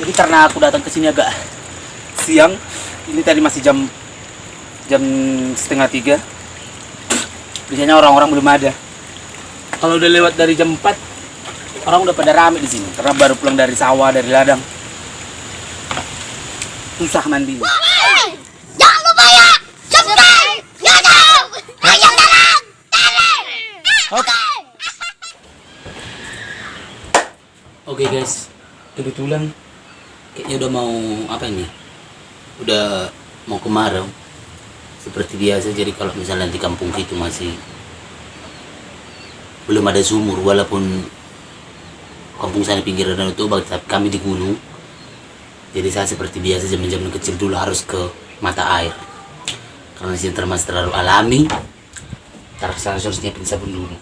Jadi karena aku datang ke sini agak siang, ini tadi masih jam setengah 3. Biasanya orang-orang belum ada. Kalau udah lewat dari jam 4, orang udah pada rame di sini karena baru pulang dari sawah, dari ladang. Susah mandinya. Jangan lupa ya, subscribe, YouTube, ayo dalam, Oke guys, kebetulan kayaknya udah mau apa ini? Udah mau kemarau. Seperti biasa, jadi kalau misalnya di kampung itu masih belum ada sumur, walaupun kampung saya di pinggir Danau Toba, tapi kami di gunung. Jadi saya seperti biasa zaman-zaman kecil dulu harus ke mata air. Karena sini termasuk terlalu alami. Saya harus nyiapin sabun dulu.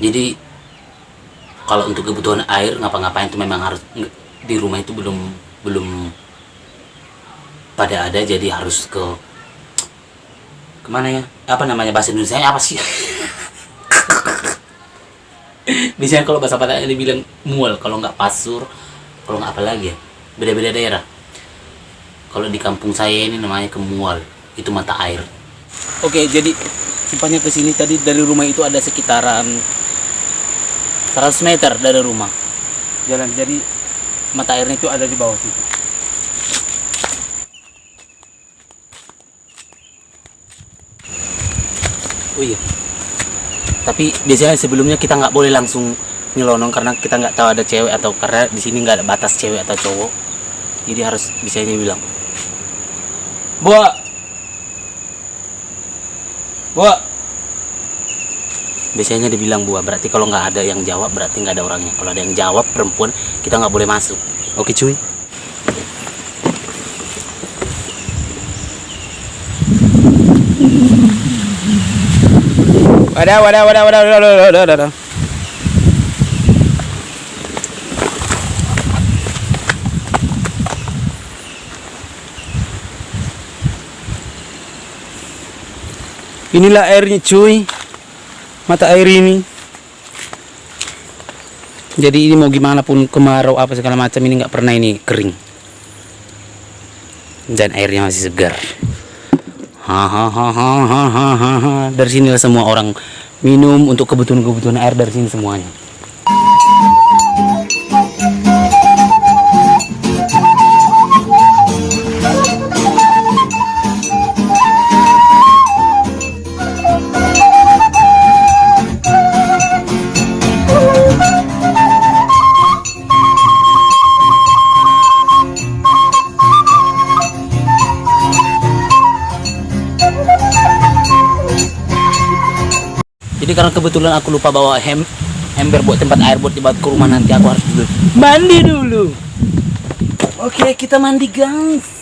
Jadi kalau untuk kebutuhan air ngapa-ngapain itu memang harus di rumah itu belum pada ada, jadi harus ke kemana ya? Apa namanya bahasa Indonesia apa sih? Biasanya kalau bahasa Padang dibilang mual, kalau nggak pasur, kalau nggak apa lagi ya, beda-beda daerah. Kalau di kampung saya ini namanya kemual, itu mata air. Oke, jadi simpahnya ke sini tadi dari rumah itu ada sekitaran 100 meter dari rumah jalan, jadi mata airnya itu ada di bawah situ. Oh iya, tapi biasanya sebelumnya kita nggak boleh langsung nyelonong karena kita nggak tahu ada cewek atau, karena di sini nggak ada batas cewek atau cowok, jadi harus bisanya bilang buah, biasanya dibilang buah, berarti kalau nggak ada yang jawab berarti nggak ada orangnya. Kalau ada yang jawab perempuan, kita nggak boleh masuk. Oke cuy. Wadah. Inilah airnya cuy, mata air ini. Jadi ini mau gimana pun, kemarau apa segala macam, ini nggak pernah ini kering. Dan airnya masih segar. Hahaha. Dari sinilah semua orang minum untuk kebutuhan air, dari sini semuanya. Jadi karena kebetulan aku lupa bawa ember buat tempat air buat dibawa ke rumah, nanti aku harus dulu mandi dulu. Oke, kita mandi guys.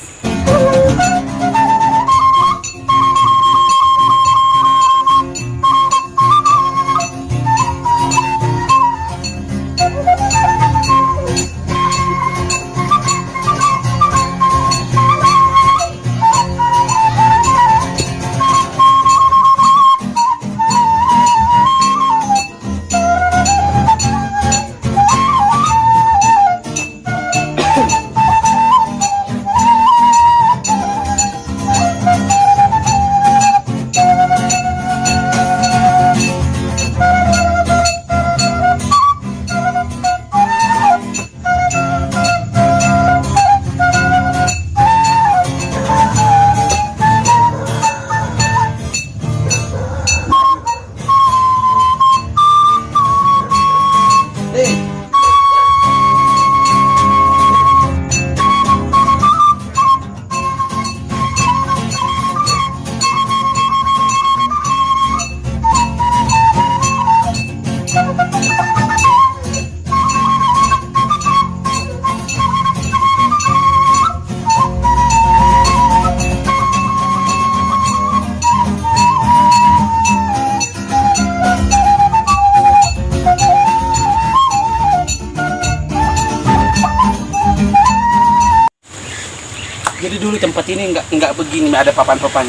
Jadi dulu tempat ini nggak begini, ada papan-papan,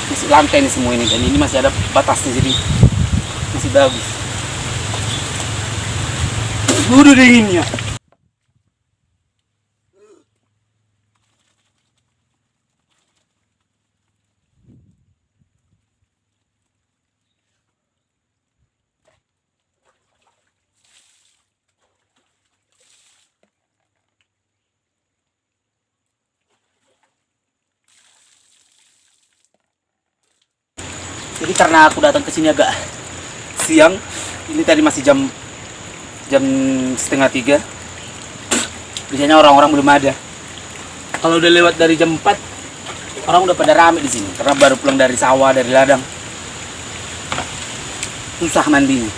masih lantai ini semua ini, dan ini masih ada batasnya, jadi masih bagus. Udah dinginnya. Tapi karena aku datang ke sini agak siang, ini tadi masih jam 2:30. Biasanya orang-orang belum ada. Kalau udah lewat dari jam 4, orang udah pada rame di sini karena baru pulang dari sawah, dari ladang. Susah mandinya.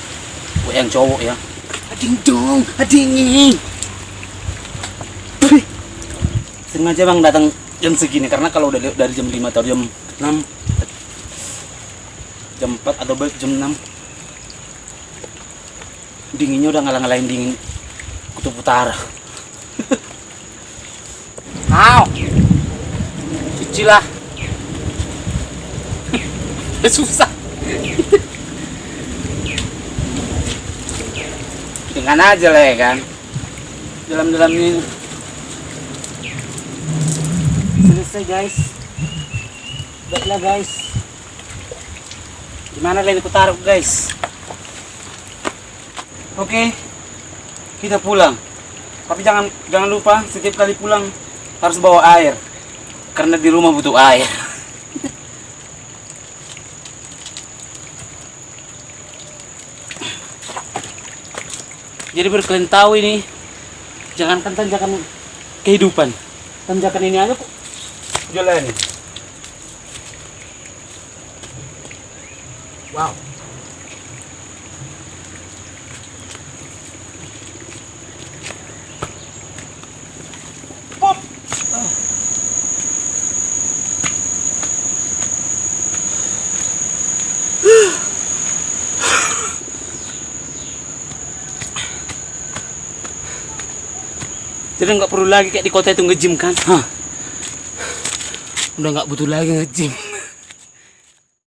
Buat yang cowok ya. Ading dong, ading. Sengaja bang datang jam segini karena kalau udah dari jam 5 atau jam 6, jam 4 atau jam 6, dinginnya udah ngalah-ngalahin dingin kutub utara. Au, cuci lah. Susah. Dengan aja lah ya kan. Dalam-dalam ini selesai guys. Baiklah guys. Gimana lain aku taruh guys? Oke, kita pulang. Tapi jangan lupa setiap kali pulang harus bawa air. Karena di rumah butuh air. Jadi baru kalian tahu ini, jangankan tanjakan kehidupan, tanjakan ini aja kok jalan. Wow. Pop. Jadi nggak perlu lagi kayak di kota itu nge-gym kan? Hah. Udah nggak butuh lagi nge-gym.